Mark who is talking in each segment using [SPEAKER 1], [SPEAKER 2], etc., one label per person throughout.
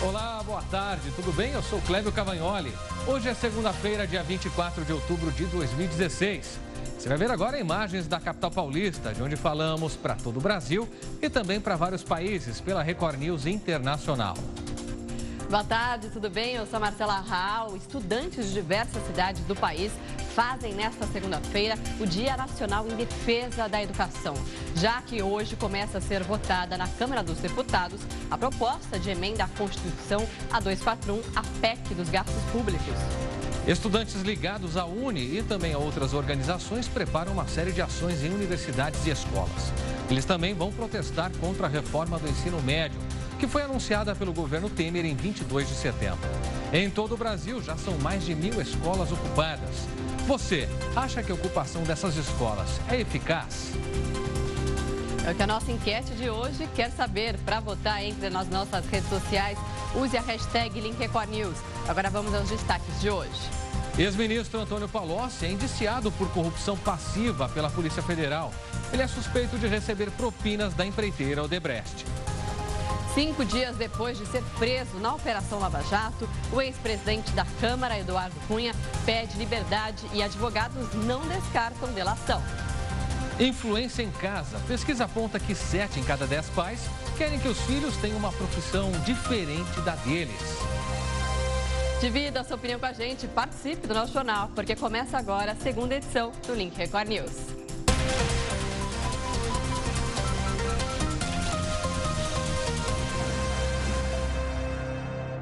[SPEAKER 1] Olá, boa tarde, tudo bem? Eu sou Clébio Cavagnoli. Hoje é segunda-feira, dia 24 de outubro de 2016. Você vai ver agora imagens da capital paulista, de onde falamos para todo o Brasil e também para vários países pela Record News Internacional.
[SPEAKER 2] Boa tarde, tudo bem? Eu sou a Marcela Raal. Estudantes de diversas cidades do país fazem nesta segunda-feira o Dia Nacional em Defesa da Educação, já que hoje começa a ser votada na Câmara dos Deputados a proposta de emenda à Constituição a 241, a PEC dos gastos públicos.
[SPEAKER 1] Estudantes ligados à UNE e também a outras organizações preparam uma série de ações em universidades e escolas. Eles também vão protestar contra a reforma do ensino médio, que foi anunciada pelo governo Temer em 22 de setembro. Em todo o Brasil, já são mais de 1.000 escolas ocupadas. Você acha que a ocupação dessas escolas é eficaz?
[SPEAKER 2] É o que a nossa enquete de hoje quer saber. Para votar, entre nas nossas redes sociais, use a hashtag #LinkRecordNews. Agora vamos aos destaques de hoje.
[SPEAKER 1] Ex-ministro Antônio Palocci é indiciado por corrupção passiva pela Polícia Federal. Ele é suspeito de receber propinas da empreiteira Odebrecht.
[SPEAKER 2] 5 dias depois de ser preso na Operação Lava Jato, o ex-presidente da Câmara, Eduardo Cunha, pede liberdade e advogados não descartam delação.
[SPEAKER 1] Influência em casa. Pesquisa aponta que 7 em cada 10 pais querem que os filhos tenham uma profissão diferente da deles.
[SPEAKER 2] Divida a sua opinião com a gente, participe do nosso jornal, porque começa agora a segunda edição do Link Record News.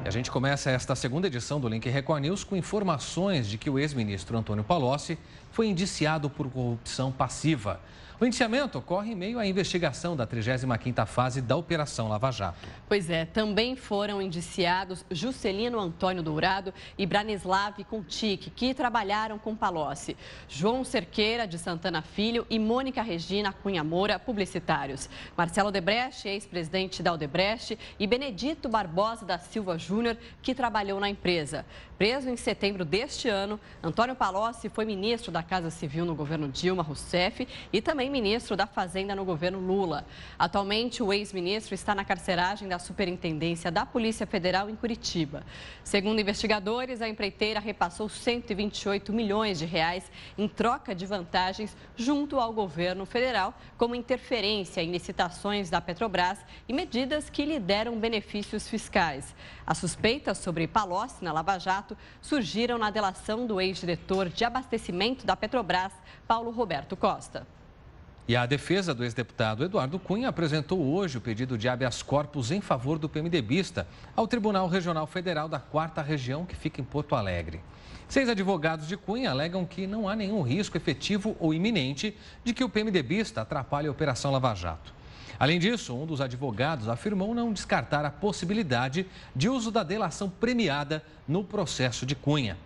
[SPEAKER 1] A gente começa esta segunda edição do Link Record News com informações de que o ex-ministro Antônio Palocci foi indiciado por corrupção passiva. O indiciamento ocorre em meio à investigação da 35ª fase da Operação Lava Jato.
[SPEAKER 2] Pois é, também foram indiciados Juscelino Antônio Dourado e Branislav Kuntic, que trabalharam com Palocci, João Cerqueira de Santana Filho e Mônica Regina Cunha Moura, publicitários, Marcelo Odebrecht, ex-presidente da Odebrecht, e Benedito Barbosa da Silva Júnior, que trabalhou na empresa. Preso em setembro deste ano, Antônio Palocci foi ministro da Casa Civil no governo Dilma Rousseff e também ministro da Fazenda no governo Lula. Atualmente, o ex-ministro está na carceragem da Superintendência da Polícia Federal em Curitiba. Segundo investigadores, a empreiteira repassou 128 milhões de reais em troca de vantagens junto ao governo federal, como interferência em licitações da Petrobras e medidas que lhe deram benefícios fiscais. As suspeitas sobre Palocci na Lava Jato surgiram na delação do ex-diretor de abastecimento da Petrobras, Paulo Roberto Costa.
[SPEAKER 1] E a defesa do ex-deputado Eduardo Cunha apresentou hoje o pedido de habeas corpus em favor do PMDBista ao Tribunal Regional Federal da 4ª Região, que fica em Porto Alegre. 6 advogados de Cunha alegam que não há nenhum risco efetivo ou iminente de que o PMDBista atrapalhe a Operação Lava Jato. Além disso, um dos advogados afirmou não descartar a possibilidade de uso da delação premiada no processo de Cunha.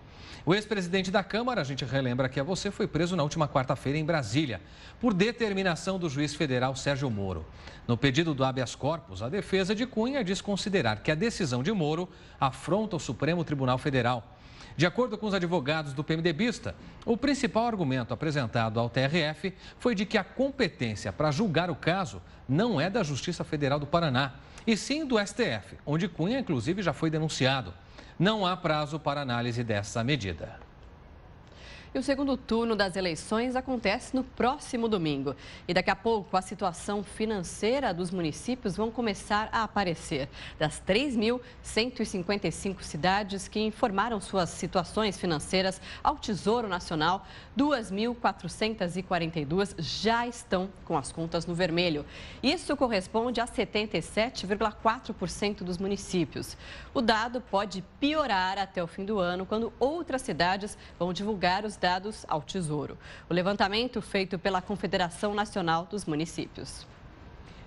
[SPEAKER 1] O ex-presidente da Câmara, a gente relembra aqui a você, foi preso na última quarta-feira em Brasília, por determinação do juiz federal Sérgio Moro. No pedido do habeas corpus, a defesa de Cunha diz considerar que a decisão de Moro afronta o Supremo Tribunal Federal. De acordo com os advogados do PMDBista, o principal argumento apresentado ao TRF foi de que a competência para julgar o caso não é da Justiça Federal do Paraná, e sim do STF, onde Cunha, inclusive, já foi denunciado. Não há prazo para análise dessa medida.
[SPEAKER 2] E o segundo turno das eleições acontece no próximo domingo. E daqui a pouco a situação financeira dos municípios vão começar a aparecer. Das 3.155 cidades que informaram suas situações financeiras ao Tesouro Nacional, 2.442 já estão com as contas no vermelho. Isso corresponde a 77,4% dos municípios. O dado pode piorar até o fim do ano, quando outras cidades vão divulgar os dados ao Tesouro. O levantamento feito pela Confederação Nacional dos Municípios.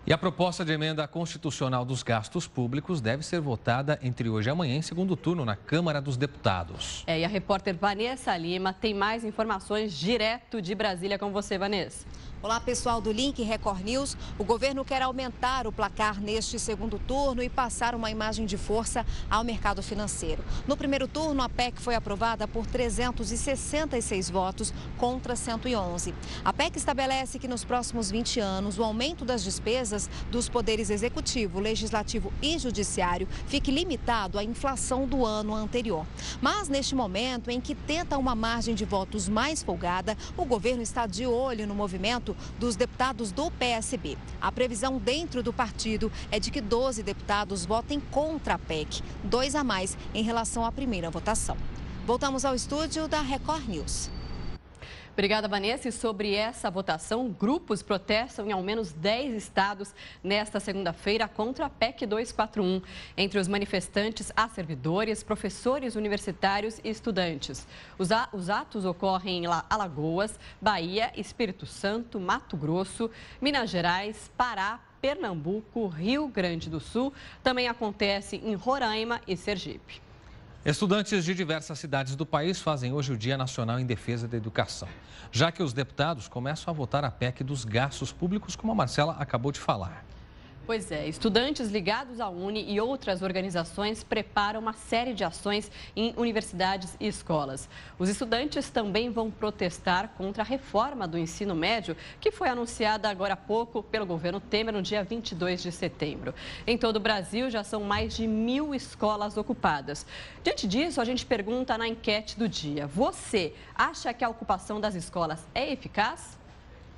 [SPEAKER 1] E a proposta de emenda constitucional dos gastos públicos deve ser votada entre hoje e amanhã em segundo turno na Câmara dos Deputados.
[SPEAKER 2] E a repórter Vanessa Lima tem mais informações direto de Brasília com você, Vanessa.
[SPEAKER 3] Olá, pessoal do Link Record News. O governo quer aumentar o placar neste segundo turno e passar uma imagem de força ao mercado financeiro. No primeiro turno, a PEC foi aprovada por 366 votos contra 111. A PEC estabelece que nos próximos 20 anos, o aumento das despesas dos poderes executivo, legislativo e judiciário fique limitado à inflação do ano anterior. Mas neste momento em que tenta uma margem de votos mais folgada, o governo está de olho no movimento dos deputados do PSB. A previsão dentro do partido é de que 12 deputados votem contra a PEC, 2 a mais em relação à primeira votação. Voltamos ao estúdio da Record News.
[SPEAKER 2] Obrigada, Vanessa. E sobre essa votação, grupos protestam em ao menos 10 estados nesta segunda-feira contra a PEC 241. Entre os manifestantes, há servidores, professores universitários e estudantes. Os atos ocorrem em Alagoas, Bahia, Espírito Santo, Mato Grosso, Minas Gerais, Pará, Pernambuco, Rio Grande do Sul. Também acontece em Roraima e Sergipe.
[SPEAKER 1] Estudantes de diversas cidades do país fazem hoje o Dia Nacional em Defesa da Educação, já que os deputados começam a votar a PEC dos gastos públicos, como a Marcela acabou de falar.
[SPEAKER 2] Pois é, estudantes ligados à Uni e outras organizações preparam uma série de ações em universidades e escolas. Os estudantes também vão protestar contra a reforma do ensino médio, que foi anunciada agora há pouco pelo governo Temer no dia 22 de setembro. Em todo o Brasil, já são mais de 1.000 escolas ocupadas. Diante disso, a gente pergunta na enquete do dia: você acha que a ocupação das escolas é eficaz?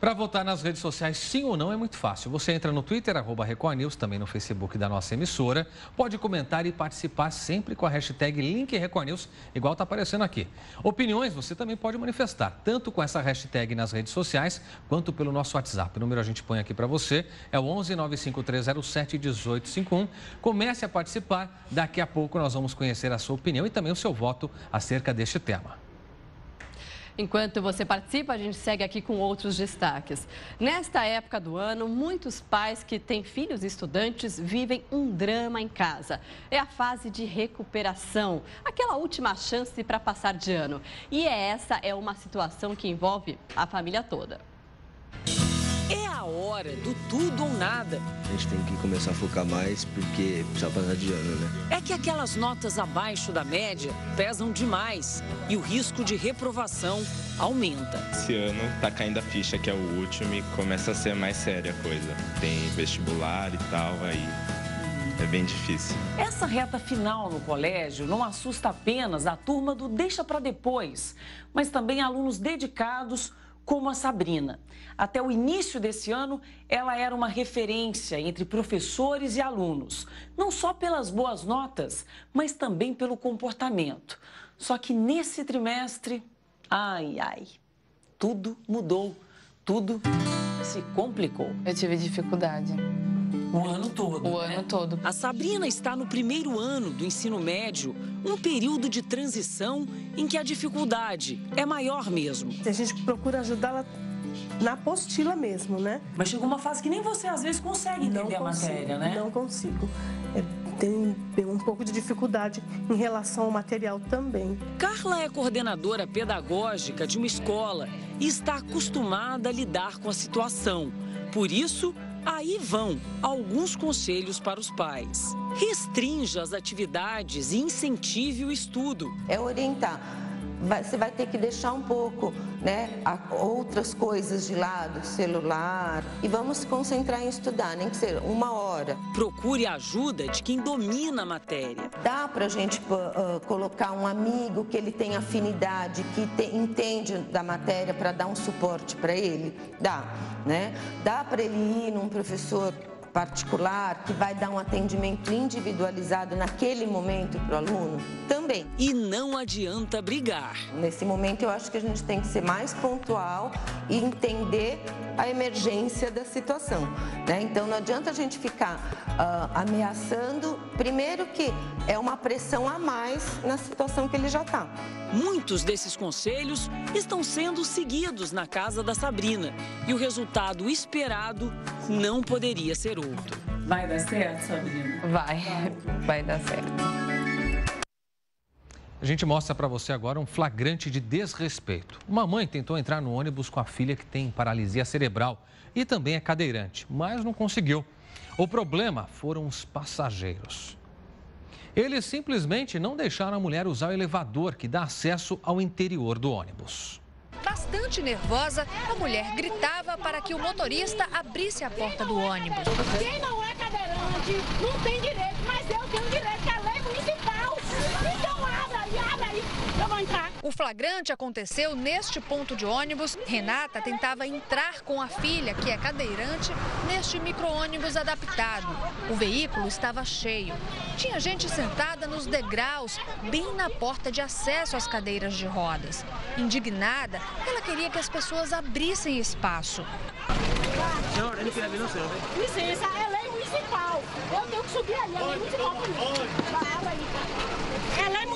[SPEAKER 1] Para votar nas redes sociais, sim ou não, é muito fácil. Você entra no Twitter, @RecordNews, também no Facebook da nossa emissora. Pode comentar e participar sempre com a hashtag LinkRecordNews, igual está aparecendo aqui. Opiniões você também pode manifestar, tanto com essa hashtag nas redes sociais, quanto pelo nosso WhatsApp. O número a gente põe aqui para você, é o 11 95307 1851. Comece a participar, daqui a pouco nós vamos conhecer a sua opinião e também o seu voto acerca deste tema.
[SPEAKER 2] Enquanto você participa, a gente segue aqui com outros destaques. Nesta época do ano, muitos pais que têm filhos estudantes vivem um drama em casa. É a fase de recuperação, aquela última chance para passar de ano. E essa é uma situação que envolve a família toda.
[SPEAKER 4] É a hora do tudo ou nada.
[SPEAKER 5] A gente tem que começar a focar mais porque precisa passar de ano, né?
[SPEAKER 4] É que aquelas notas abaixo da média pesam demais e o risco de reprovação aumenta.
[SPEAKER 6] Esse ano tá caindo a ficha que é o último e começa a ser mais séria a coisa. Tem vestibular e tal, aí é bem difícil.
[SPEAKER 4] Essa reta final no colégio não assusta apenas a turma do deixa para depois, mas também alunos dedicados como a Sabrina. Até o início desse ano, ela era uma referência entre professores e alunos, não só pelas boas notas, mas também pelo comportamento. Só que nesse trimestre, tudo mudou, tudo se complicou.
[SPEAKER 7] Eu tive dificuldade.
[SPEAKER 4] O ano todo.
[SPEAKER 7] O ano todo.
[SPEAKER 4] A Sabrina está no primeiro ano do ensino médio, um período de transição em que a dificuldade é maior mesmo.
[SPEAKER 8] A gente procura ajudá-la na apostila mesmo, né?
[SPEAKER 4] Mas chegou uma fase que nem você às vezes consegue entender a matéria, né?
[SPEAKER 8] Não consigo. Tenho um pouco de dificuldade em relação ao material também.
[SPEAKER 4] Carla é coordenadora pedagógica de uma escola e está acostumada a lidar com a situação. Por isso, aí vão alguns conselhos para os pais. Restrinja as atividades e incentive o estudo.
[SPEAKER 9] É orientar. Você vai ter que deixar um pouco, né, outras coisas de lado, celular, e vamos se concentrar em estudar, nem que seja 1 hora.
[SPEAKER 4] Procure a ajuda de quem domina a matéria.
[SPEAKER 9] Dá para a gente colocar um amigo que ele tem afinidade, que entende da matéria para dar um suporte para ele? Dá, né? Dá para ele ir num professor particular que vai dar um atendimento individualizado naquele momento para o aluno? Também.
[SPEAKER 4] E não adianta brigar.
[SPEAKER 9] Nesse momento eu acho que a gente tem que ser mais pontual e entender a emergência da situação, né? Então não adianta a gente ficar ameaçando, primeiro que é uma pressão a mais na situação que ele já está.
[SPEAKER 4] Muitos desses conselhos estão sendo seguidos na casa da Sabrina e o resultado esperado não poderia ser outro. Vai dar certo, Sabrina?
[SPEAKER 7] Vai dar certo.
[SPEAKER 1] A gente mostra para você agora um flagrante de desrespeito. Uma mãe tentou entrar no ônibus com a filha que tem paralisia cerebral e também é cadeirante, mas não conseguiu. O problema foram os passageiros. Eles simplesmente não deixaram a mulher usar o elevador que dá acesso ao interior do ônibus.
[SPEAKER 3] Bastante nervosa, a mulher gritava para que o motorista abrisse a porta do ônibus.
[SPEAKER 7] Quem não é cadeirante não tem direito, mas eu tenho direito, que é a lei municipal. Então abre aí, eu vou entrar.
[SPEAKER 3] O flagrante aconteceu neste ponto de ônibus. Renata tentava entrar com a filha, que é cadeirante, neste micro-ônibus adaptado. O veículo estava cheio. Tinha gente sentada nos degraus, bem na porta de acesso às cadeiras de rodas. Indignada, ela queria que as pessoas abrissem espaço.
[SPEAKER 7] Senhora, licença, é lei municipal. Eu tenho que subir ali, é lei municipal também. É lei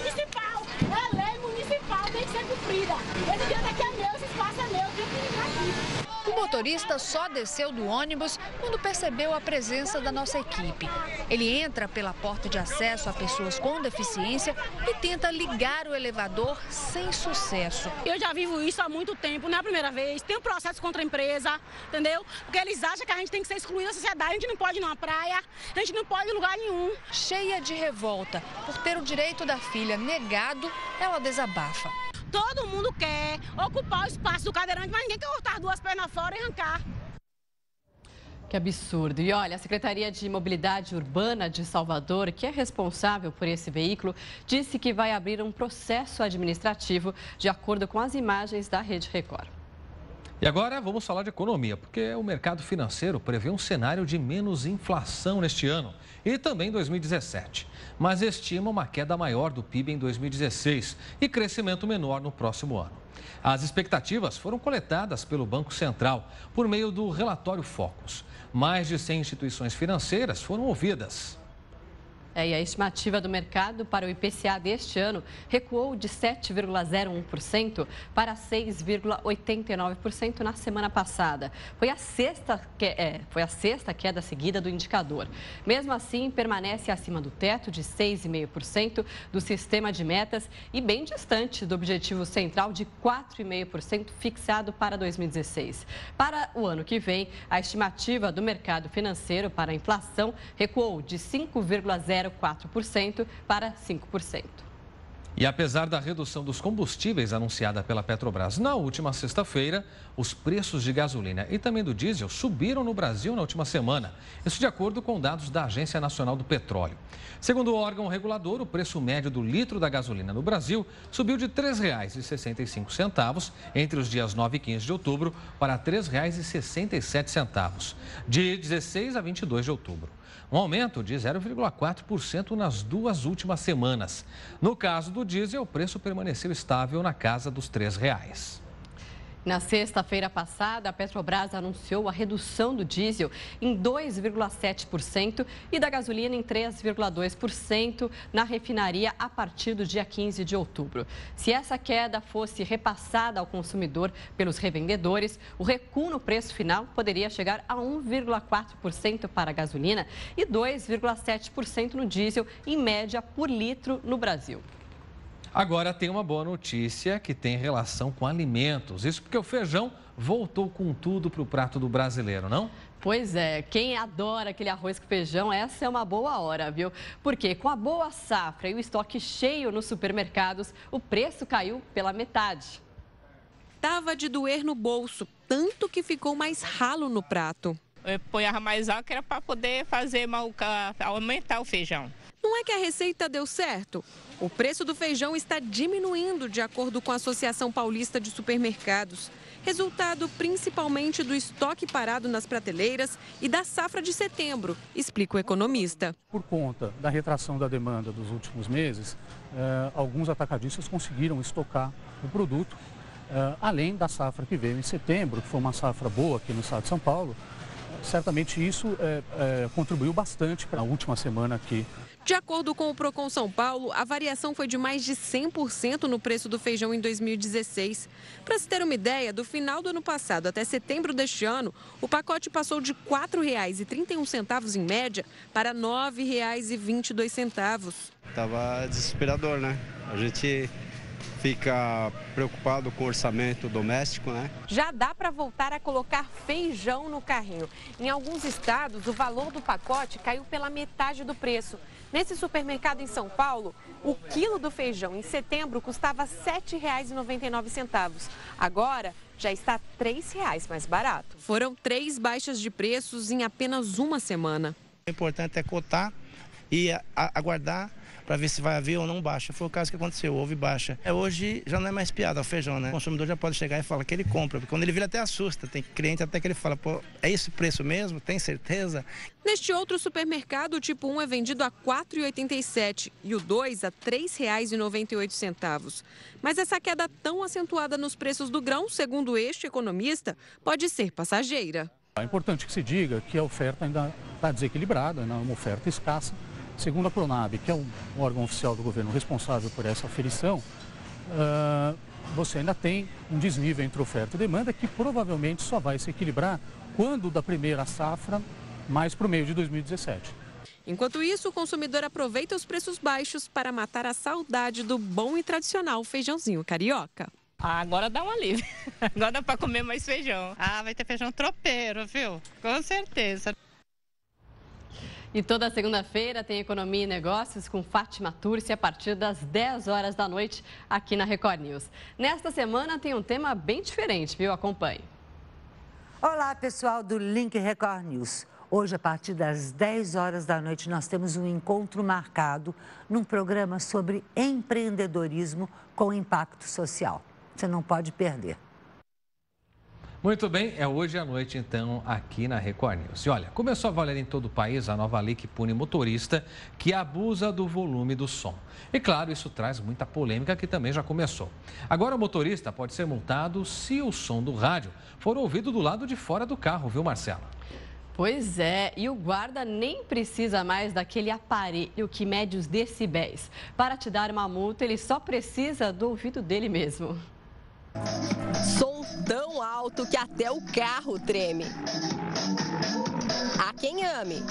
[SPEAKER 7] municipal, tem que ser cumprida. Esse dia daqui é meu, esse espaço é meu, eu tenho que entrar aqui.
[SPEAKER 3] O motorista só desceu do ônibus quando percebeu a presença da nossa equipe. Ele entra pela porta de acesso a pessoas com deficiência e tenta ligar o elevador sem sucesso.
[SPEAKER 7] Eu já vivo isso há muito tempo, não é a primeira vez. Tem um processo contra a empresa, entendeu? Porque eles acham que a gente tem que ser excluído da sociedade. A gente não pode ir numa praia, a gente não pode ir em lugar nenhum.
[SPEAKER 3] Cheia de revolta por ter o direito da filha negado, ela desabafa.
[SPEAKER 7] Todo mundo quer ocupar o espaço do cadeirante, mas ninguém quer cortar duas pernas fora e arrancar.
[SPEAKER 2] Que absurdo. E olha, a Secretaria de Mobilidade Urbana de Salvador, que é responsável por esse veículo, disse que vai abrir um processo administrativo de acordo com as imagens da Rede Record.
[SPEAKER 1] E agora vamos falar de economia, porque o mercado financeiro prevê um cenário de menos inflação neste ano e também em 2017, mas estima uma queda maior do PIB em 2016 e crescimento menor no próximo ano. As expectativas foram coletadas pelo Banco Central por meio do relatório Focus. Mais de 100 instituições financeiras foram ouvidas.
[SPEAKER 2] E a estimativa do mercado para o IPCA deste ano recuou de 7,01% para 6,89% na semana passada. Foi a sexta queda seguida do indicador. Mesmo assim, permanece acima do teto de 6,5% do sistema de metas e bem distante do objetivo central de 4,5% fixado para 2016. Para o ano que vem, a estimativa do mercado financeiro para a inflação recuou de 5,04% para 5%.
[SPEAKER 1] E apesar da redução dos combustíveis anunciada pela Petrobras na última sexta-feira, os preços de gasolina e também do diesel subiram no Brasil na última semana. Isso de acordo com dados da Agência Nacional do Petróleo. Segundo o órgão regulador, o preço médio do litro da gasolina no Brasil subiu de R$ 3,65 entre os dias 9 e 15 de outubro para R$ 3,67 de 16 a 22 de outubro. Um aumento de 0,4% nas duas últimas semanas. No caso do diesel, o preço permaneceu estável na casa dos R$ 3.
[SPEAKER 2] Na sexta-feira passada, a Petrobras anunciou a redução do diesel em 2,7% e da gasolina em 3,2% na refinaria a partir do dia 15 de outubro. Se essa queda fosse repassada ao consumidor pelos revendedores, o recuo no preço final poderia chegar a 1,4% para a gasolina e 2,7% no diesel, em média por litro no Brasil.
[SPEAKER 1] Agora tem uma boa notícia que tem relação com alimentos. Isso porque o feijão voltou com tudo para o prato do brasileiro, não?
[SPEAKER 2] Pois é, quem adora aquele arroz com feijão, essa é uma boa hora, viu? Porque com a boa safra e o estoque cheio nos supermercados, o preço caiu pela metade.
[SPEAKER 10] Tava de doer no bolso, tanto que ficou mais ralo no prato.
[SPEAKER 11] Eu ponhava mais álcool que era para poder aumentar o feijão.
[SPEAKER 10] Não é que a receita deu certo? O preço do feijão está diminuindo, de acordo com a Associação Paulista de Supermercados. Resultado principalmente do estoque parado nas prateleiras e da safra de setembro, explica o economista.
[SPEAKER 12] Por conta da retração da demanda dos últimos meses, alguns atacadistas conseguiram estocar o produto, além da safra que veio em setembro, que foi uma safra boa aqui no estado de São Paulo. certamente isso contribuiu bastante para a última semana aqui.
[SPEAKER 10] De acordo com o Procon São Paulo, a variação foi de mais de 100% no preço do feijão em 2016. Para se ter uma ideia, do final do ano passado até setembro deste ano, o pacote passou de R$ 4,31 em média para R$ 9,22.
[SPEAKER 13] Estava desesperador, né? A gente fica preocupado com o orçamento doméstico, né?
[SPEAKER 10] Já dá para voltar a colocar feijão no carrinho. Em alguns estados, o valor do pacote caiu pela metade do preço. Nesse supermercado em São Paulo, o quilo do feijão em setembro custava R$ 7,99. Agora, já está R$ 3,00 mais barato. Foram 3 baixas de preços em apenas uma semana.
[SPEAKER 14] O importante é cotar e aguardar para ver se vai haver ou não baixa. Foi o caso que aconteceu, houve baixa. Hoje já não é mais piada o feijão, né? O consumidor já pode chegar e falar que ele compra, porque quando ele vira até assusta. Tem cliente até que ele fala, pô, é esse preço mesmo? Tem certeza?
[SPEAKER 10] Neste outro supermercado, o tipo 1 é vendido a R$ 4,87 e o 2 a R$ 3,98. Mas essa queda tão acentuada nos preços do grão, segundo este economista, pode ser passageira.
[SPEAKER 12] É importante que se diga que a oferta ainda está desequilibrada, é uma oferta escassa. Segundo a Pronab, que é um órgão oficial do governo responsável por essa aferição, você ainda tem um desnível entre oferta e demanda que provavelmente só vai se equilibrar quando da primeira safra, mais para o meio de 2017.
[SPEAKER 10] Enquanto isso, o consumidor aproveita os preços baixos para matar a saudade do bom e tradicional feijãozinho carioca.
[SPEAKER 11] Agora dá um alívio. Agora dá para comer mais feijão. Vai ter feijão tropeiro, viu? Com certeza.
[SPEAKER 2] E toda segunda-feira tem Economia e Negócios com Fátima Turci a partir das 10 horas da noite aqui na Record News. Nesta semana tem um tema bem diferente, viu? Acompanhe.
[SPEAKER 15] Olá, pessoal do Link Record News. Hoje, a partir das 10 horas da noite, nós temos um encontro marcado num programa sobre empreendedorismo com impacto social. Você não pode perder.
[SPEAKER 1] Muito bem, é hoje à noite, então, aqui na Record News. E olha, começou a valer em todo o país a nova lei que pune motorista que abusa do volume do som. E claro, isso traz muita polêmica que também já começou. Agora o motorista pode ser multado se o som do rádio for ouvido do lado de fora do carro, viu, Marcela?
[SPEAKER 2] Pois é, e o guarda nem precisa mais daquele aparelho que mede os decibéis. Para te dar uma multa, ele só precisa do ouvido dele mesmo.
[SPEAKER 16] Som tão alto que até o carro treme. Há quem ame.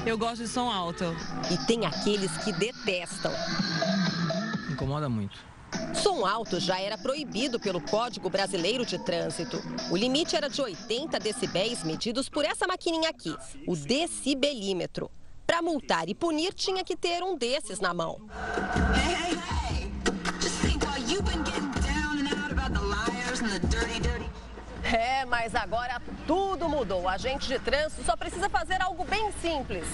[SPEAKER 17] Eu gosto de som alto.
[SPEAKER 16] E tem aqueles que detestam.
[SPEAKER 17] Incomoda muito.
[SPEAKER 16] Som alto já era proibido pelo Código Brasileiro de Trânsito. O limite era de 80 decibéis medidos por essa maquininha aqui, o decibelímetro. Para multar e punir, tinha que ter um desses na mão. Mas agora tudo mudou. O agente de trânsito só precisa fazer algo bem simples: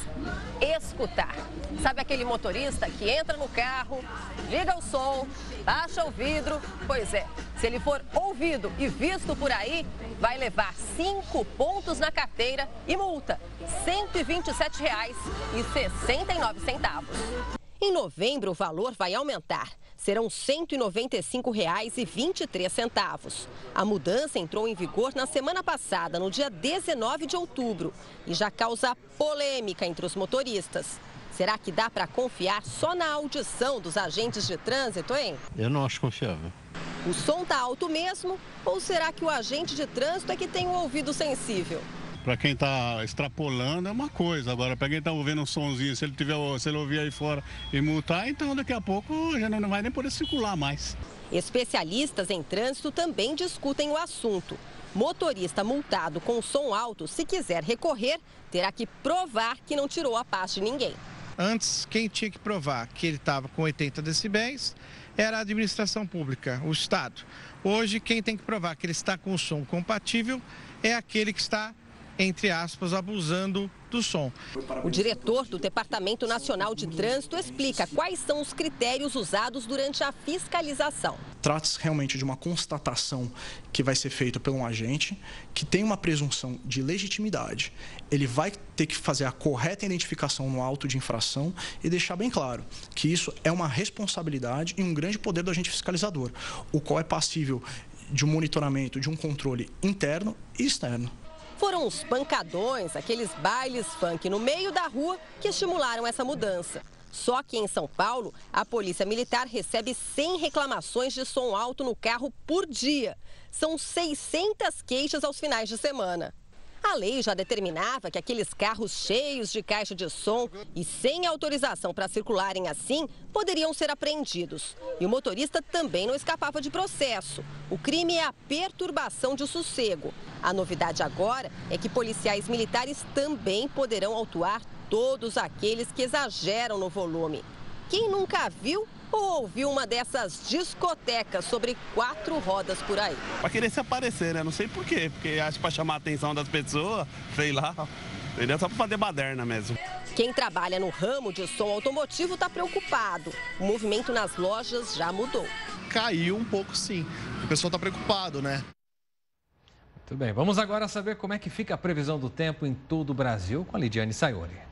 [SPEAKER 16] escutar. Sabe aquele motorista que entra no carro, liga o som, baixa o vidro? Pois é, se ele for ouvido e visto por aí, vai levar 5 pontos na carteira e multa R$ 127,69. Em novembro, o valor vai aumentar. Serão R$ 195,23. A mudança entrou em vigor na semana passada, no dia 19 de outubro, e já causa polêmica entre os motoristas. Será que dá para confiar só na audição dos agentes de trânsito, hein?
[SPEAKER 18] Eu não acho confiável.
[SPEAKER 16] O som tá alto mesmo? Ou será que o agente de trânsito é que tem o ouvido sensível?
[SPEAKER 18] Para quem está extrapolando é uma coisa, agora para quem está ouvindo um sonzinho, se ele ouvir aí fora e multar, então daqui a pouco já não vai nem poder circular mais.
[SPEAKER 16] Especialistas em trânsito também discutem o assunto. Motorista multado com som alto, se quiser recorrer, terá que provar que não tirou a paz de ninguém.
[SPEAKER 19] Antes, quem tinha que provar que ele estava com 80 decibéis era a administração pública, o Estado. Hoje, quem tem que provar que ele está com o som compatível é aquele que está, entre aspas, abusando do som.
[SPEAKER 16] O diretor do Departamento Nacional de Trânsito explica quais são os critérios usados durante a fiscalização.
[SPEAKER 20] Trata-se realmente de uma constatação que vai ser feita por um agente que tem uma presunção de legitimidade. Ele vai ter que fazer a correta identificação no auto de infração e deixar bem claro que isso é uma responsabilidade e um grande poder do agente fiscalizador, o qual é passível de um monitoramento, de um controle interno e externo.
[SPEAKER 16] Foram os pancadões, aqueles bailes funk no meio da rua, que estimularam essa mudança. Só que em São Paulo, a Polícia Militar recebe 100 reclamações de som alto no carro por dia. São 600 queixas aos finais de semana. A lei já determinava que aqueles carros cheios de caixa de som e sem autorização para circularem assim poderiam ser apreendidos. E o motorista também não escapava de processo. O crime é a perturbação de sossego. A novidade agora é que policiais militares também poderão autuar todos aqueles que exageram no volume. Quem nunca viu ou ouviu uma dessas discotecas sobre 4 rodas por aí?
[SPEAKER 21] Pra querer se aparecer, né? Não sei por quê. Porque acho que pra chamar a atenção das pessoas, sei lá. Entendeu? Só pra fazer baderna mesmo.
[SPEAKER 16] Quem trabalha no ramo de som automotivo está preocupado. O movimento nas lojas já mudou.
[SPEAKER 22] Caiu um pouco, sim. O pessoal está preocupado, né?
[SPEAKER 1] Muito bem, vamos agora saber como é que fica a previsão do tempo em todo o Brasil com a Lidiane Sayuri.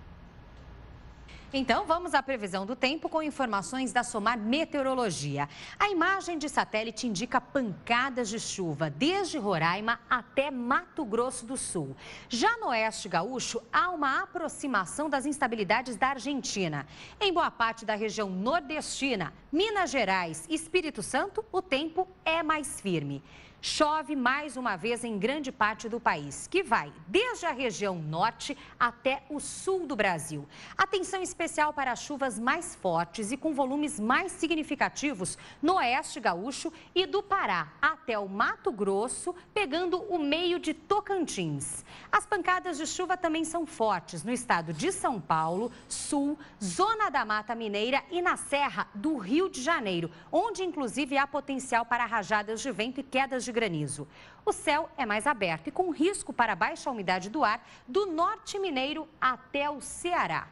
[SPEAKER 23] Então, vamos à previsão do tempo com informações da Somar Meteorologia. A imagem de satélite indica pancadas de chuva desde Roraima até Mato Grosso do Sul. Já no oeste gaúcho, há uma aproximação das instabilidades da Argentina. Em boa parte da região nordestina, Minas Gerais e Espírito Santo, o tempo é mais firme. Chove mais uma vez em grande parte do país, que vai desde a região norte até o sul do Brasil. Atenção especial para chuvas mais fortes e com volumes mais significativos no oeste gaúcho e do Pará até o Mato Grosso, pegando o meio de Tocantins. As pancadas de chuva também são fortes no estado de São Paulo, sul, zona da Mata Mineira e na Serra do Rio de Janeiro, onde inclusive há potencial para rajadas de vento e quedas de granizo. O céu é mais aberto e com risco para baixa umidade do ar do norte mineiro até o Ceará.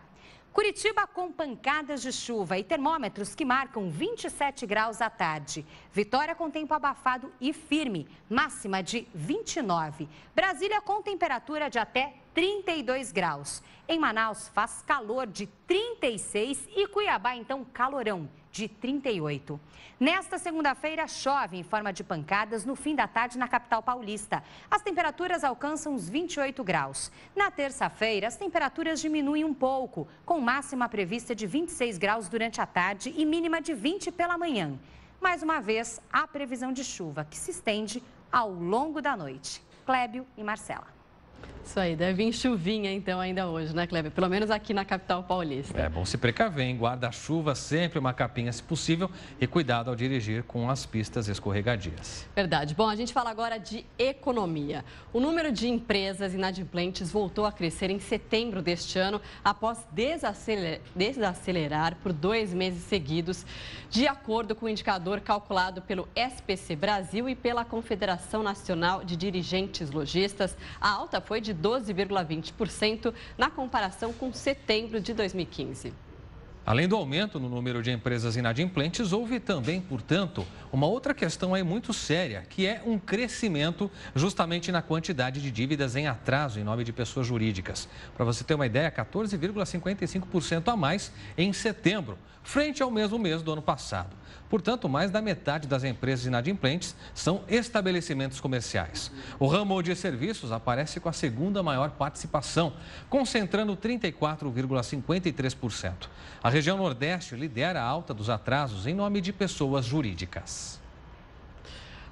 [SPEAKER 23] Curitiba com pancadas de chuva e termômetros que marcam 27 graus à tarde. Vitória com tempo abafado e firme, máxima de 29. Brasília com temperatura de até 32 graus. Em Manaus faz calor de 36 e Cuiabá então calorão de 38. Nesta segunda-feira chove em forma de pancadas no fim da tarde na capital paulista. As temperaturas alcançam os 28 graus. Na terça-feira as temperaturas diminuem um pouco, com máxima prevista de 26 graus durante a tarde e mínima de 20 pela manhã. Mais uma vez, há previsão de chuva que se estende ao longo da noite. Clébio e Marcela.
[SPEAKER 2] Isso aí, deve vir chuvinha então ainda hoje, né, Cleber? Pelo menos aqui na capital paulista.
[SPEAKER 1] É bom se precaver, hein? Guarda-chuva, sempre uma capinha se possível e cuidado ao dirigir com as pistas escorregadias.
[SPEAKER 2] Verdade. Bom, a gente fala agora de economia. O número de empresas inadimplentes voltou a crescer em setembro deste ano, após desacelerar por 2 meses seguidos, de acordo com o indicador calculado pelo SPC Brasil e pela Confederação Nacional de Dirigentes Lojistas. A alta foi de 12,20% na comparação com setembro de 2015.
[SPEAKER 1] Além do aumento no número de empresas inadimplentes, houve também, portanto, uma outra questão aí muito séria, que é um crescimento justamente na quantidade de dívidas em atraso em nome de pessoas jurídicas. Para você ter uma ideia, 14,55% a mais em setembro, frente ao mesmo mês do ano passado. Portanto, mais da metade das empresas inadimplentes são estabelecimentos comerciais. O ramo de serviços aparece com a segunda maior participação, concentrando 34,53%. A região Nordeste lidera a alta dos atrasos em nome de pessoas jurídicas.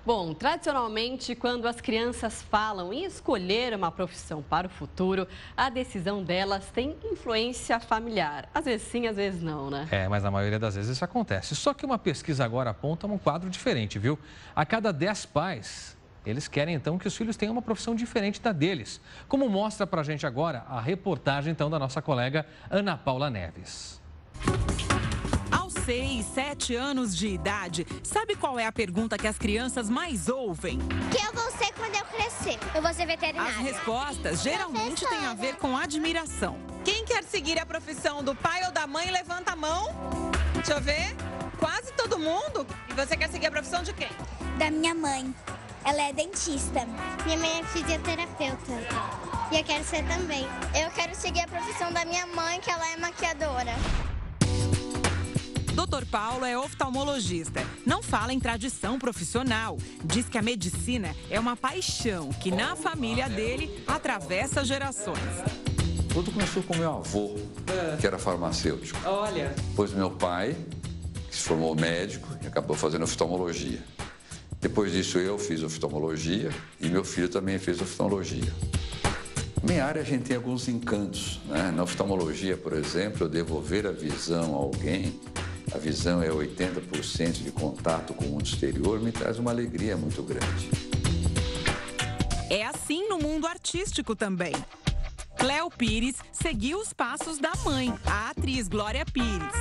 [SPEAKER 2] Bom, tradicionalmente, quando as crianças falam em escolher uma profissão para o futuro, a decisão delas tem influência familiar. Às vezes sim, às vezes não, né?
[SPEAKER 1] Mas na maioria das vezes isso acontece. Só que uma pesquisa agora aponta um quadro diferente, viu? A cada 10 pais, eles querem então que os filhos tenham uma profissão diferente da deles. Como mostra pra gente agora a reportagem então da nossa colega Ana Paula Neves.
[SPEAKER 24] 6, 7 anos de idade, sabe qual é a pergunta que as crianças mais ouvem?
[SPEAKER 25] O que eu vou ser quando eu crescer? Eu vou ser veterinária.
[SPEAKER 24] As respostas geralmente têm a ver com admiração. Quem quer seguir a profissão do pai ou da mãe, levanta a mão. Deixa eu ver. Quase todo mundo. E você quer seguir a profissão de quem?
[SPEAKER 25] Da minha mãe. Ela é dentista. Minha mãe é fisioterapeuta. E eu quero ser também. Eu quero seguir a profissão da minha mãe, que ela é maquiadora.
[SPEAKER 24] Dr. Paulo é oftalmologista. Não fala em tradição profissional. Diz que a medicina é uma paixão que na família dele atravessa gerações.
[SPEAKER 4] Tudo começou com meu avô, que era farmacêutico.
[SPEAKER 24] Olha.
[SPEAKER 4] Depois meu pai, que se formou médico e acabou fazendo oftalmologia. Depois disso eu fiz oftalmologia e meu filho também fez oftalmologia. Na minha área a gente tem alguns encantos, né? Na oftalmologia, por exemplo, eu devolver a visão a alguém, a visão é 80% de contato com o mundo exterior, me traz uma alegria muito grande.
[SPEAKER 24] É assim no mundo artístico também. Cléo Pires seguiu os passos da mãe, a atriz Glória Pires.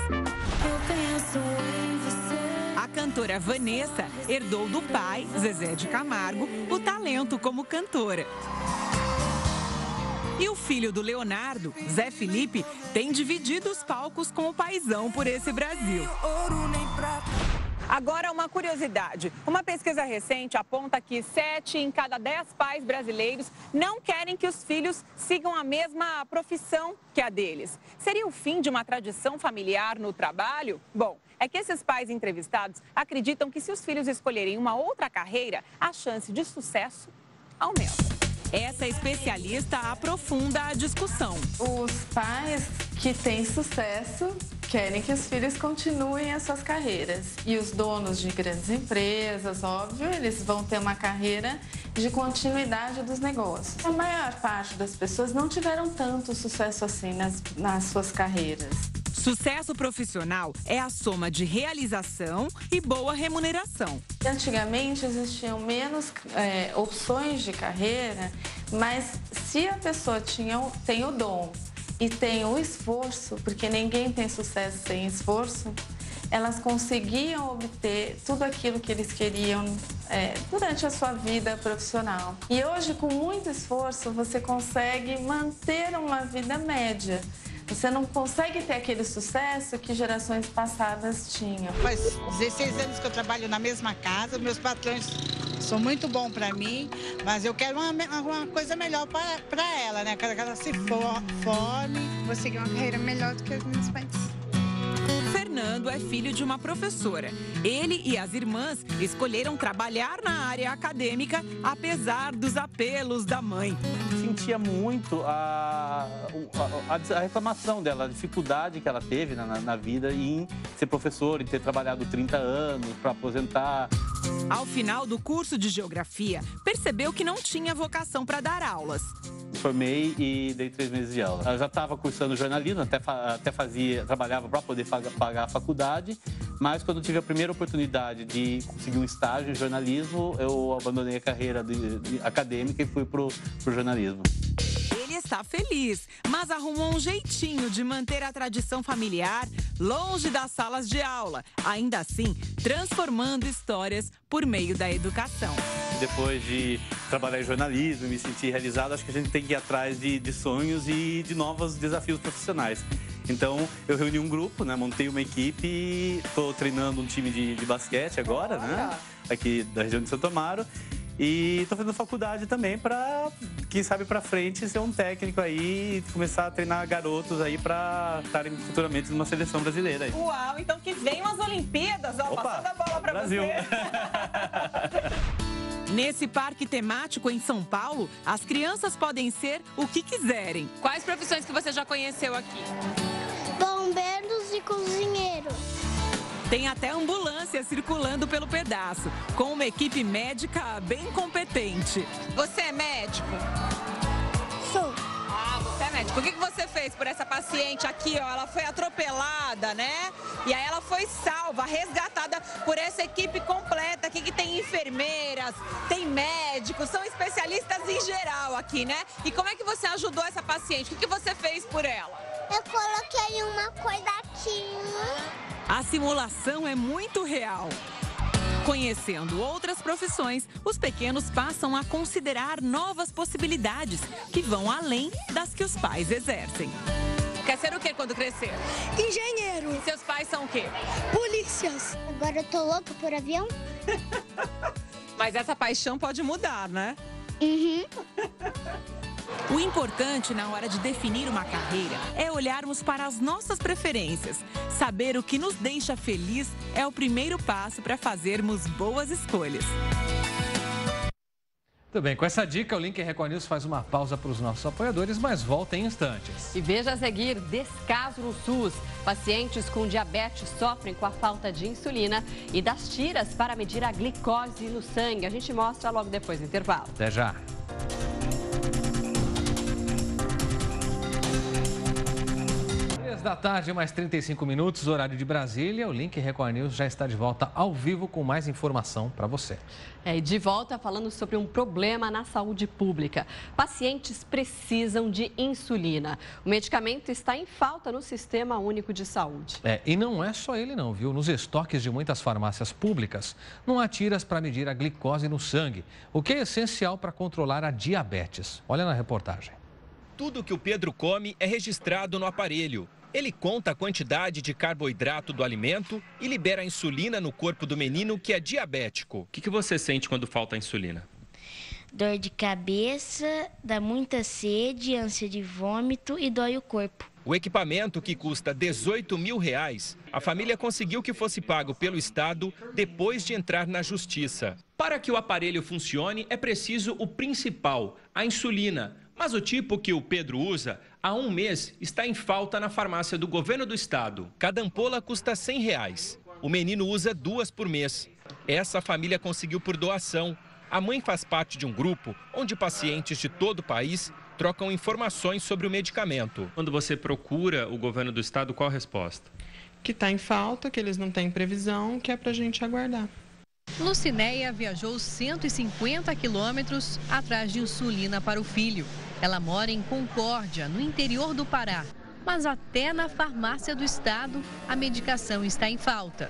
[SPEAKER 24] A cantora Vanessa herdou do pai, Zezé de Camargo, o talento como cantora. E o filho do Leonardo, Zé Felipe, tem dividido os palcos com o paizão por esse Brasil.
[SPEAKER 5] Agora, uma curiosidade. Uma pesquisa recente aponta que 7 em cada 10 pais brasileiros não querem que os filhos sigam a mesma profissão que a deles. Seria o fim de uma tradição familiar no trabalho? Bom, é que esses pais entrevistados acreditam que se os filhos escolherem uma outra carreira, a chance de sucesso aumenta.
[SPEAKER 24] Essa especialista aprofunda a discussão.
[SPEAKER 6] Os pais que têm sucesso querem que os filhos continuem as suas carreiras. E os donos de grandes empresas, óbvio, eles vão ter uma carreira de continuidade dos negócios. A maior parte das pessoas não tiveram tanto sucesso assim nas suas carreiras.
[SPEAKER 24] Sucesso profissional é a soma de realização e boa remuneração.
[SPEAKER 6] Antigamente existiam menos opções de carreira, mas se a pessoa tem o dom e tem o esforço, porque ninguém tem sucesso sem esforço, elas conseguiam obter tudo aquilo que eles queriam durante a sua vida profissional. E hoje, com muito esforço, você consegue manter uma vida média. Você não consegue ter aquele sucesso que gerações passadas tinham.
[SPEAKER 8] Faz 16 anos que eu trabalho na mesma casa, meus patrões são muito bons para mim, mas eu quero uma coisa melhor para ela, né? Quero que ela se forme.
[SPEAKER 9] Vou seguir uma carreira melhor do que os meus pais.
[SPEAKER 24] Fernando é filho de uma professora. Ele e as irmãs escolheram trabalhar na área acadêmica, apesar dos apelos da mãe.
[SPEAKER 26] Sentia muito a reclamação dela, a dificuldade que ela teve na vida em ser professora, em ter trabalhado 30 anos para aposentar.
[SPEAKER 24] Ao final do curso de geografia, percebeu que não tinha vocação para dar aulas.
[SPEAKER 26] Formei e dei 3 meses de aula. Eu já estava cursando jornalismo, trabalhava para poder pagar a faculdade, mas quando tive a primeira oportunidade de conseguir um estágio em jornalismo, eu abandonei a carreira acadêmica e fui pro jornalismo.
[SPEAKER 24] Ele está feliz, mas arrumou um jeitinho de manter a tradição familiar longe das salas de aula, ainda assim transformando histórias por meio da educação.
[SPEAKER 26] Depois de trabalhar em jornalismo e me sentir realizado, acho que a gente tem que ir atrás de sonhos e de novos desafios profissionais. Então, eu reuni um grupo, né, montei uma equipe e estou treinando um time de basquete agora, né, aqui da região de Santo Amaro. E estou fazendo faculdade também para, quem sabe, para frente ser um técnico aí e começar a treinar garotos aí para estarem futuramente numa seleção brasileira. Aí.
[SPEAKER 24] Uau, então que venham as Olimpíadas, ó, passando a bola para
[SPEAKER 26] Brasil.
[SPEAKER 24] Você. Nesse parque temático em São Paulo, as crianças podem ser o que quiserem. Quais profissões que você já conheceu aqui?
[SPEAKER 25] Bombeiros e cozinheiros.
[SPEAKER 24] Tem até ambulância circulando pelo pedaço, com uma equipe médica bem competente. Você é médico?
[SPEAKER 25] Sou.
[SPEAKER 24] Ah, você é médico. O que você fez por essa paciente aqui, ó? Ela foi atropelada, né? E aí ela foi salva, resgatada por essa equipe completa aqui, que tem enfermeiras, tem médicos, são especialistas em geral aqui, né? E como é que você ajudou essa paciente? O que você fez por ela?
[SPEAKER 25] Eu coloquei uma coisa aqui.
[SPEAKER 24] A simulação é muito real. Conhecendo outras profissões, os pequenos passam a considerar novas possibilidades que vão além das que os pais exercem. Quer ser o quê quando crescer?
[SPEAKER 25] Engenheiro.
[SPEAKER 24] E seus pais são o quê?
[SPEAKER 25] Polícias. Agora eu tô louca por avião.
[SPEAKER 24] Mas essa paixão pode mudar, né?
[SPEAKER 25] Uhum.
[SPEAKER 5] O importante na hora de definir uma carreira é olharmos para as nossas preferências. Saber o que nos deixa feliz é o primeiro passo para fazermos boas escolhas.
[SPEAKER 1] Tudo bem, com essa dica, o Link Record News faz uma pausa para os nossos apoiadores, mas volta em instantes.
[SPEAKER 2] E veja a seguir, descaso no SUS. Pacientes com diabetes sofrem com a falta de insulina e das tiras para medir a glicose no sangue. A gente mostra logo depois do intervalo.
[SPEAKER 1] Até já. 3h, mais 35 minutos, horário de Brasília. O Link Record News já está de volta ao vivo com mais informação para você.
[SPEAKER 2] E de volta falando sobre um problema na saúde pública. Pacientes precisam de insulina. O medicamento está em falta no Sistema Único de Saúde.
[SPEAKER 1] E não é só ele não, viu? Nos estoques de muitas farmácias públicas, não há tiras para medir a glicose no sangue, o que é essencial para controlar a diabetes. Olha na reportagem.
[SPEAKER 3] Tudo que o Pedro come é registrado no aparelho. Ele conta a quantidade de carboidrato do alimento e libera a insulina no corpo do menino que é diabético. O que você sente quando falta insulina?
[SPEAKER 25] Dor de cabeça, dá muita sede, ânsia de vômito e dói o corpo.
[SPEAKER 3] O equipamento, que custa R$18 mil, a família conseguiu que fosse pago pelo Estado depois de entrar na Justiça. Para que o aparelho funcione, é preciso o principal, a insulina. Mas o tipo que o Pedro usa, há um mês, está em falta na farmácia do governo do estado. Cada ampola custa R$100. O menino usa 2 por mês. Essa família conseguiu por doação. A mãe faz parte de um grupo onde pacientes de todo o país trocam informações sobre o medicamento. Quando você procura o governo do estado, qual a resposta?
[SPEAKER 7] Que está em falta, que eles não têm previsão, que é para a gente aguardar.
[SPEAKER 10] Lucinéia viajou 150 quilômetros atrás de insulina para o filho. Ela mora em Concórdia, no interior do Pará. Mas até na farmácia do estado, a medicação está em falta.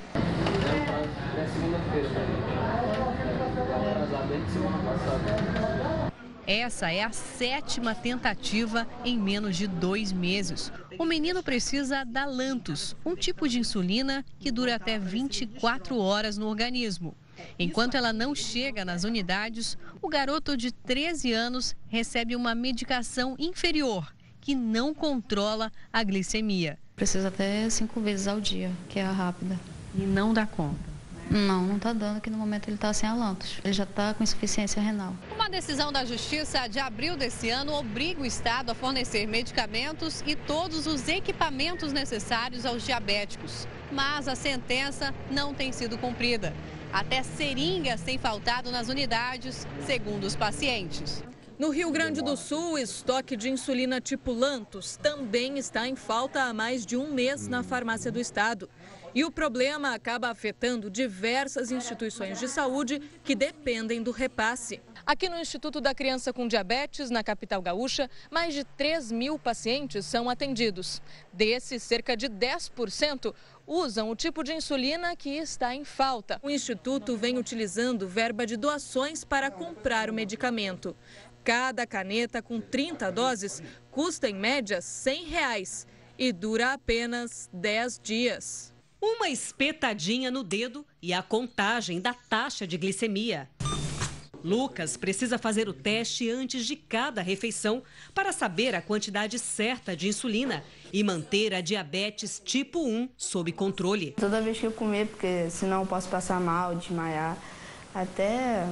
[SPEAKER 10] Essa é a 7ª tentativa em menos de 2 meses. O menino precisa da Lantus, um tipo de insulina que dura até 24 horas no organismo. Enquanto ela não chega nas unidades, o garoto de 13 anos recebe uma medicação inferior, que não controla a glicemia.
[SPEAKER 12] Precisa até 5 vezes ao dia, que é a rápida.
[SPEAKER 10] E não dá conta?
[SPEAKER 12] Não está dando, que no momento ele está sem a Lantus. Ele já está com insuficiência renal.
[SPEAKER 10] Uma decisão da Justiça de abril desse ano obriga o Estado a fornecer medicamentos e todos os equipamentos necessários aos diabéticos. Mas a sentença não tem sido cumprida. Até seringas têm faltado nas unidades, segundo os pacientes.
[SPEAKER 13] No Rio Grande do Sul, o estoque de insulina tipo Lantus também está em falta há mais de 1 mês na farmácia do estado. E o problema acaba afetando diversas instituições de saúde que dependem do repasse. Aqui no Instituto da Criança com Diabetes, na capital gaúcha, mais de 3 mil pacientes são atendidos. Desses, cerca de 10% usam o tipo de insulina que está em falta. O Instituto vem utilizando verba de doações para comprar o medicamento. Cada caneta com 30 doses custa, em média, R$100 e dura apenas 10 dias.
[SPEAKER 14] Uma espetadinha no dedo e a contagem da taxa de glicemia. Lucas precisa fazer o teste antes de cada refeição para saber a quantidade certa de insulina e manter a diabetes tipo 1 sob controle.
[SPEAKER 27] Toda vez que eu comer, porque senão eu posso passar mal, desmaiar, até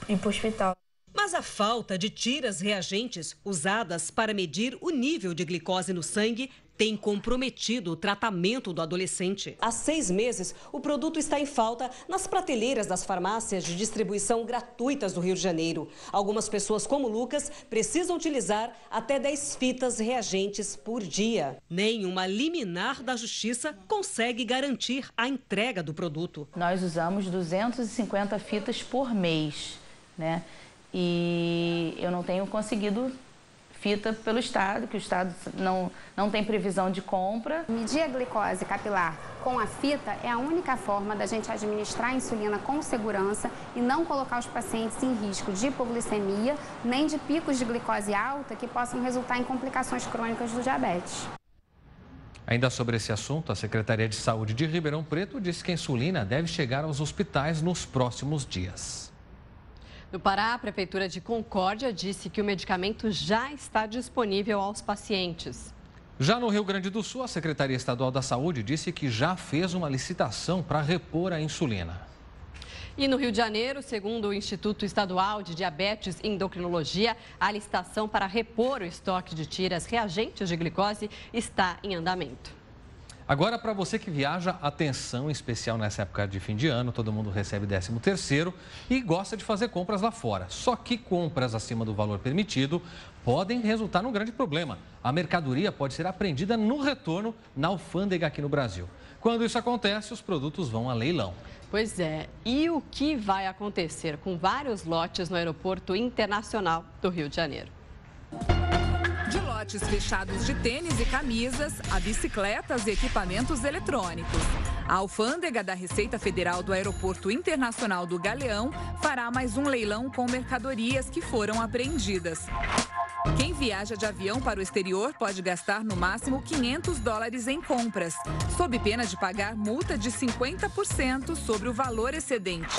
[SPEAKER 27] ir para o hospital.
[SPEAKER 14] Mas a falta de tiras reagentes usadas para medir o nível de glicose no sangue tem comprometido o tratamento do adolescente. Há 6 meses, o produto está em falta nas prateleiras das farmácias de distribuição gratuitas do Rio de Janeiro. Algumas pessoas, como Lucas, precisam utilizar até 10 fitas reagentes por dia. Nenhuma liminar da Justiça consegue garantir a entrega do produto.
[SPEAKER 28] Nós usamos 250 fitas por mês, né? E eu não tenho conseguido fita pelo Estado, que o Estado não tem previsão de compra.
[SPEAKER 29] Medir a glicose capilar com a fita é a única forma da gente administrar a insulina com segurança e não colocar os pacientes em risco de hipoglicemia, nem de picos de glicose alta que possam resultar em complicações crônicas do diabetes.
[SPEAKER 1] Ainda sobre esse assunto, a Secretaria de Saúde de Ribeirão Preto disse que a insulina deve chegar aos hospitais nos próximos dias.
[SPEAKER 2] No Pará, a Prefeitura de Concórdia disse que o medicamento já está disponível aos pacientes.
[SPEAKER 1] Já no Rio Grande do Sul, a Secretaria Estadual da Saúde disse que já fez uma licitação para repor a insulina.
[SPEAKER 2] E no Rio de Janeiro, segundo o Instituto Estadual de Diabetes e Endocrinologia, a licitação para repor o estoque de tiras reagentes de glicose está em andamento.
[SPEAKER 1] Agora, para você que viaja, atenção especial nessa época de fim de ano, todo mundo recebe 13º e gosta de fazer compras lá fora. Só que compras acima do valor permitido podem resultar num grande problema. A mercadoria pode ser apreendida no retorno na alfândega aqui no Brasil. Quando isso acontece, os produtos vão a leilão.
[SPEAKER 2] Pois é, e o que vai acontecer com vários lotes no Aeroporto Internacional do Rio de Janeiro?
[SPEAKER 11] De lotes fechados de tênis e camisas, a bicicletas e equipamentos eletrônicos. A alfândega da Receita Federal do Aeroporto Internacional do Galeão fará mais um leilão com mercadorias que foram apreendidas. Quem viaja de avião para o exterior pode gastar no máximo $500 em compras, sob pena de pagar multa de 50% sobre o valor excedente.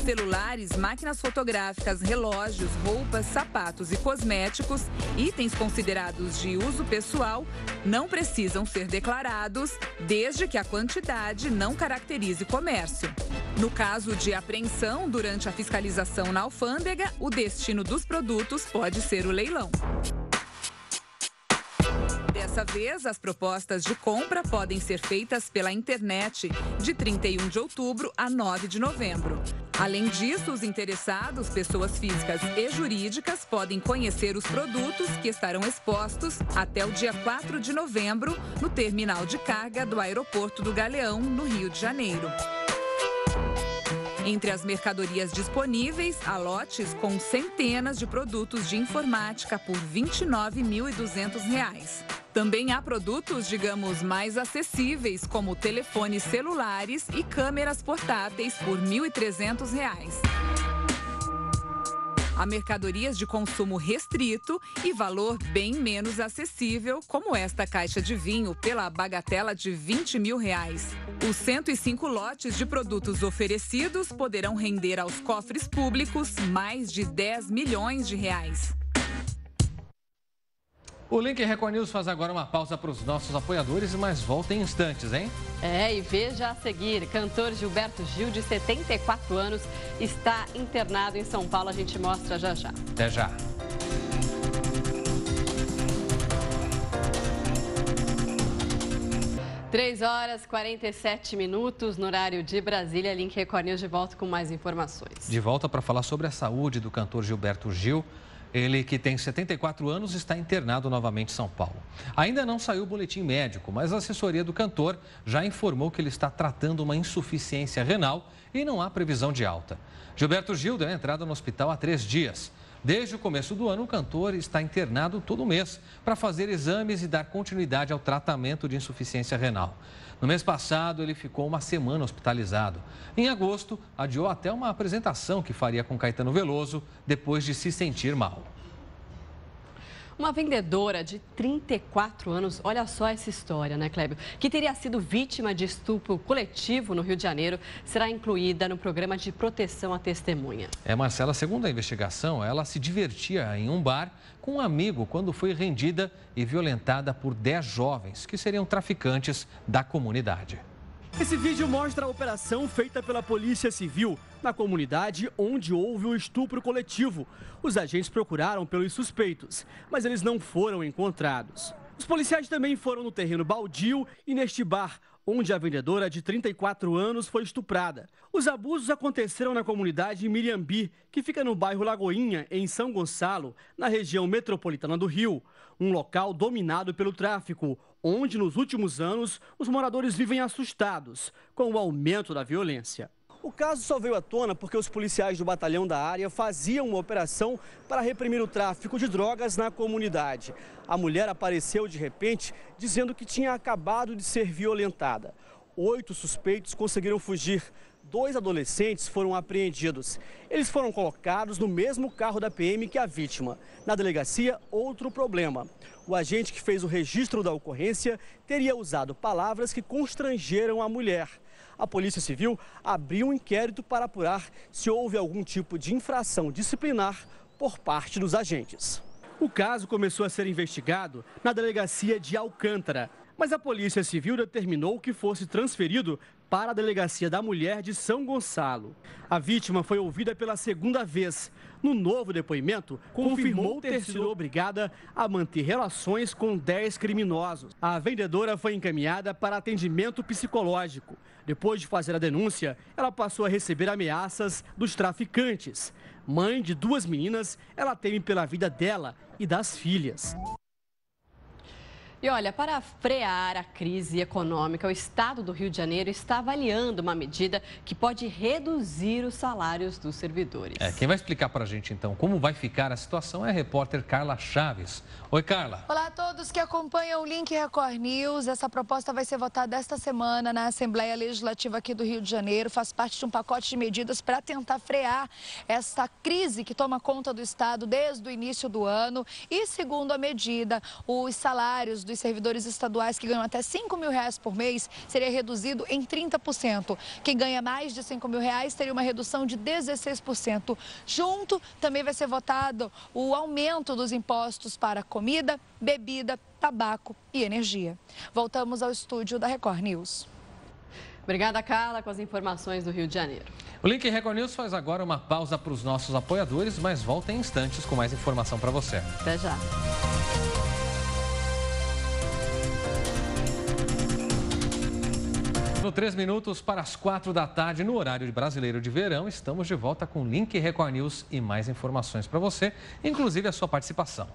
[SPEAKER 11] Celulares, máquinas fotográficas, relógios, roupas, sapatos e cosméticos, itens considerados de uso pessoal, não precisam ser declarados, desde que a quantidade não caracterize comércio. No caso de apreensão durante a fiscalização na alfândega, o destino dos produtos pode ser o leilão. Dessa vez, as propostas de compra podem ser feitas pela internet, de 31 de outubro a 9 de novembro. Além disso, os interessados, pessoas físicas e jurídicas, podem conhecer os produtos que estarão expostos até o dia 4 de novembro no terminal de carga do Aeroporto do Galeão, no Rio de Janeiro. Entre as mercadorias disponíveis, há lotes com centenas de produtos de informática por R$ 29.200. Também há produtos, digamos, mais acessíveis, como telefones celulares e câmeras portáteis por R$ 1.300. Há mercadorias de consumo restrito e valor bem menos acessível, como esta caixa de vinho pela bagatela de R$ 20 mil. Os 105 lotes de produtos oferecidos poderão render aos cofres públicos mais de R$ 10 milhões.
[SPEAKER 1] O Link Record News faz agora uma pausa para os nossos apoiadores, mas volta em instantes, hein?
[SPEAKER 2] E veja a seguir, cantor Gilberto Gil, de 74 anos, está internado em São Paulo. A gente mostra já já.
[SPEAKER 1] Até já.
[SPEAKER 2] Três horas e 47 minutos no horário de Brasília. Link Record News de volta com mais informações.
[SPEAKER 1] De volta para falar sobre a saúde do cantor Gilberto Gil. Ele, que tem 74 anos, está internado novamente em São Paulo. Ainda não saiu o boletim médico, mas a assessoria do cantor já informou que ele está tratando uma insuficiência renal e não há previsão de alta. Gilberto Gil deu entrada no hospital há 3 dias. Desde o começo do ano, o cantor está internado todo mês para fazer exames e dar continuidade ao tratamento de insuficiência renal. No mês passado, ele ficou uma semana hospitalizado. Em agosto, adiou até uma apresentação que faria com Caetano Veloso, depois de se sentir mal.
[SPEAKER 2] Uma vendedora de 34 anos, olha só essa história, né, Clébio? Que teria sido vítima de estupro coletivo no Rio de Janeiro, será incluída no programa de proteção à testemunha.
[SPEAKER 1] Marcela, segundo a investigação, ela se divertia em um bar com um amigo quando foi rendida e violentada por 10 jovens, que seriam traficantes da comunidade.
[SPEAKER 15] Esse vídeo mostra a operação feita pela Polícia Civil na comunidade onde houve o estupro coletivo. Os agentes procuraram pelos suspeitos, mas eles não foram encontrados. Os policiais também foram no terreno baldio e neste bar, onde a vendedora de 34 anos foi estuprada. Os abusos aconteceram na comunidade Miriambi, que fica no bairro Lagoinha, em São Gonçalo, na região metropolitana do Rio. Um local dominado pelo tráfico, onde nos últimos anos os moradores vivem assustados com o aumento da violência. O caso só veio à tona porque os policiais do batalhão da área faziam uma operação para reprimir o tráfico de drogas na comunidade. A mulher apareceu de repente dizendo que tinha acabado de ser violentada. 8 suspeitos conseguiram fugir. 2 adolescentes foram apreendidos. Eles foram colocados no mesmo carro da PM que a vítima. Na delegacia, outro problema. O agente que fez o registro da ocorrência teria usado palavras que constrangeram a mulher. A Polícia Civil abriu um inquérito para apurar se houve algum tipo de infração disciplinar por parte dos agentes. O caso começou a ser investigado na delegacia de Alcântara, mas a Polícia Civil determinou que fosse transferido para a Delegacia da Mulher de São Gonçalo. A vítima foi ouvida pela segunda vez. No novo depoimento, confirmou ter sido obrigada a manter relações com 10 criminosos. A vendedora foi encaminhada para atendimento psicológico. Depois de fazer a denúncia, ela passou a receber ameaças dos traficantes. Mãe de 2 meninas, ela teme pela vida dela e das filhas.
[SPEAKER 2] E olha, para frear a crise econômica, o Estado do Rio de Janeiro está avaliando uma medida que pode reduzir os salários dos servidores.
[SPEAKER 1] Quem vai explicar para a gente, então, como vai ficar a situação é a repórter Carla Chaves. Oi, Carla.
[SPEAKER 4] Olá a todos que acompanham o Link Record News. Essa proposta vai ser votada esta semana na Assembleia Legislativa aqui do Rio de Janeiro. Faz parte de um pacote de medidas para tentar frear essa crise que toma conta do Estado desde o início do ano. E, segundo a medida, os salários dos servidores estaduais que ganham até R$5 mil por mês seria reduzido em 30%. Quem ganha mais de R$5 mil teria uma redução de 16%. Junto, também vai ser votado o aumento dos impostos para comida, bebida, tabaco e energia. Voltamos ao estúdio da Record News.
[SPEAKER 2] Obrigada, Carla, com as informações do Rio de Janeiro.
[SPEAKER 1] O Link Record News faz agora uma pausa para os nossos apoiadores, mas volta em instantes com mais informação para você.
[SPEAKER 2] Até já.
[SPEAKER 1] No 3 minutos para as 4 da tarde, no horário brasileiro de verão, estamos de volta com Link Record News e mais informações para você, inclusive a sua participação.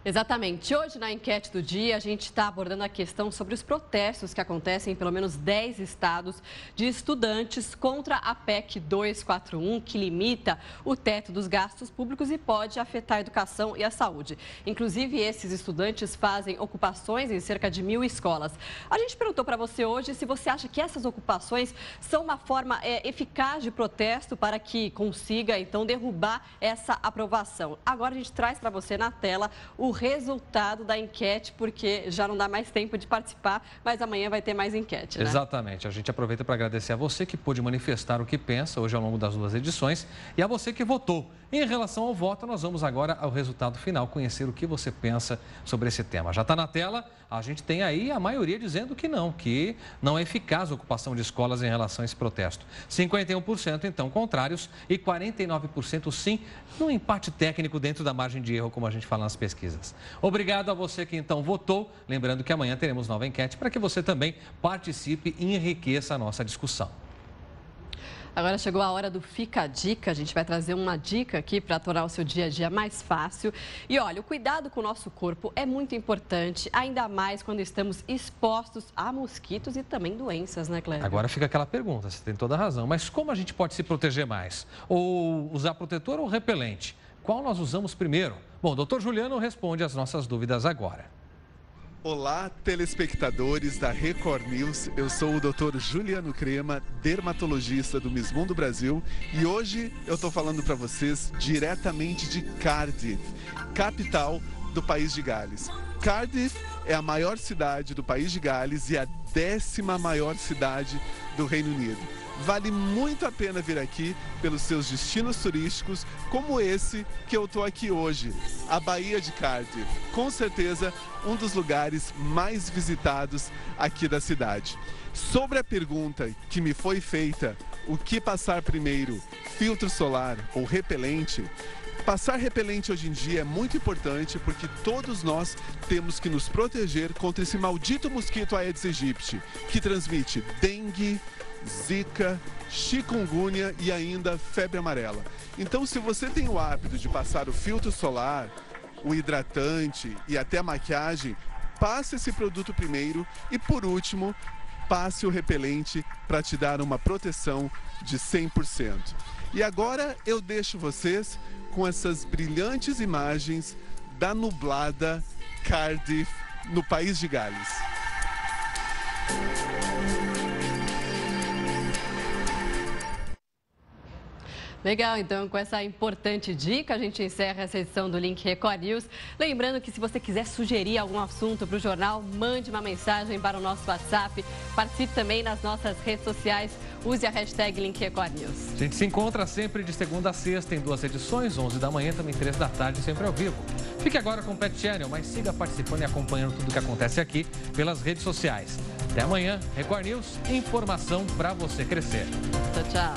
[SPEAKER 2] Exatamente. Hoje, na enquete do dia, a gente está abordando a questão sobre os protestos que acontecem em pelo menos 10 estados de estudantes contra a PEC 241, que limita o teto dos gastos públicos e pode afetar a educação e a saúde. Inclusive, esses estudantes fazem ocupações em cerca de 1.000 escolas. A gente perguntou para você hoje se você acha que essas ocupações são uma forma eficaz de protesto para que consiga, então, derrubar essa aprovação. Agora a gente traz para você na tela o resultado da enquete, porque já não dá mais tempo de participar, mas amanhã vai ter mais enquete, né?
[SPEAKER 1] Exatamente. A gente aproveita para agradecer a você que pôde manifestar o que pensa hoje ao longo das 2 edições e a você que votou. Em relação ao voto, nós vamos agora ao resultado final, conhecer o que você pensa sobre esse tema. Já está na tela, a gente tem aí a maioria dizendo que não é eficaz a ocupação de escolas em relação a esse protesto. 51% então contrários e 49% sim, num empate técnico dentro da margem de erro, como a gente fala nas pesquisas. Obrigado a você que então votou. Lembrando que amanhã teremos nova enquete para que você também participe e enriqueça a nossa discussão.
[SPEAKER 2] Agora chegou a hora do Fica a Dica. A gente vai trazer uma dica aqui para tornar o seu dia a dia mais fácil. E olha, o cuidado com o nosso corpo é muito importante, ainda mais quando estamos expostos a mosquitos e também doenças, né, Cléber?
[SPEAKER 1] Agora fica aquela pergunta, você tem toda a razão. Mas como a gente pode se proteger mais? Ou usar protetor ou repelente? Qual nós usamos primeiro? Bom, o doutor Juliano responde as nossas dúvidas agora.
[SPEAKER 16] Olá, telespectadores da Record News. Eu sou o Dr. Juliano Crema, dermatologista do Miss Mundo Brasil, e hoje eu estou falando para vocês diretamente de Cardiff, capital do país de Gales. Cardiff é a maior cidade do país de Gales e a 10ª maior cidade do Reino Unido. Vale muito a pena vir aqui pelos seus destinos turísticos, como esse que eu estou aqui hoje, a Baía de Cardiff. Com certeza, um dos lugares mais visitados aqui da cidade. Sobre a pergunta que me foi feita, o que passar primeiro, filtro solar ou repelente? Passar repelente hoje em dia é muito importante porque todos nós temos que nos proteger contra esse maldito mosquito Aedes aegypti, que transmite dengue, zika, chikungunya e ainda febre amarela. Então, se você tem o hábito de passar o filtro solar, o hidratante e até a maquiagem, passe esse produto primeiro e, por último, passe o repelente para te dar uma proteção de 100%. E agora eu deixo vocês com essas brilhantes imagens da nublada Cardiff, no país de Gales.
[SPEAKER 2] Legal, então com essa importante dica a gente encerra essa edição do Link Record News. Lembrando que se você quiser sugerir algum assunto para o jornal, mande uma mensagem para o nosso WhatsApp. Participe também nas nossas redes sociais. Use a hashtag Link Record News.
[SPEAKER 1] A gente se encontra sempre de segunda a sexta em 2 edições, 11 da manhã, também 3 da tarde, sempre ao vivo. Fique agora com o Pet Channel, mas siga participando e acompanhando tudo o que acontece aqui pelas redes sociais. Até amanhã, Record News, informação para você crescer.
[SPEAKER 2] Tchau, tchau.